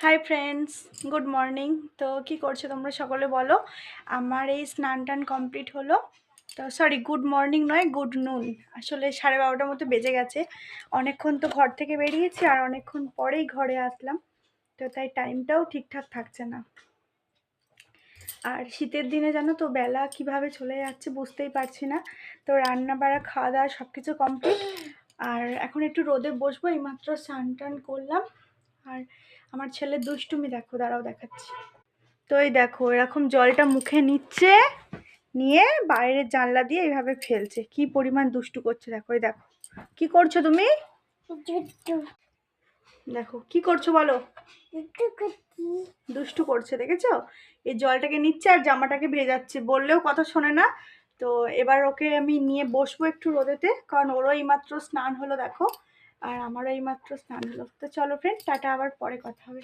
Hi friends, good morning. তো কি করছো তোমরা সকলে বলো? আমার এই স্নান টান কমপ্লিট হলো। তো সরি, গুড মর্নিং নয়, গুড নুন। আসলে 12:30টার মতো বেজে গেছে। অনেকক্ষণ তো ঘর থেকে বেরিয়েছি আর অনেকক্ষণ পরেই ঘরে আসলাম, তো তাই টাইমটাও ঠিকঠাক থাকছে না। আর শীতের দিনে জানো তো বেলা কিভাবে চলে যাচ্ছে বুঝতেই পারছি না। তো রান্না বাড়া খাওয়া দাওয়া সব কিছু কমপ্লিট। আর এখন একটু রোদে বসবো, এইমাত্র স্নান টান করলাম। আর আমার ছেলের দুষ্টুমি দেখো, দাঁড়াও দেখাচ্ছি। তো এই দেখো, এরকম জলটা মুখে নিচ্ছে, নিয়ে বাইরের জানলা দিয়ে এইভাবে ফেলছে। কি পরিমাণ দুষ্টু করছে দেখো। এই দেখো, কি করছো তুমি? দেখো কি করছো বলো। দুষ্টু করছে দেখেছো? এই জলটাকে নিচ্ছে আর জামাটাকে ভেজাচ্ছে, বললেও কথা শোনে না। তো এবার ওকে আমি নিয়ে বসবো একটু রোদেতে, কারণ ওরও এইমাত্র স্নান হলো দেখো, আর আমারও এইমাত্র স্নান হলো। তো চলো ফ্রেন্ড, টাটা, আবার পরে কথা হবে।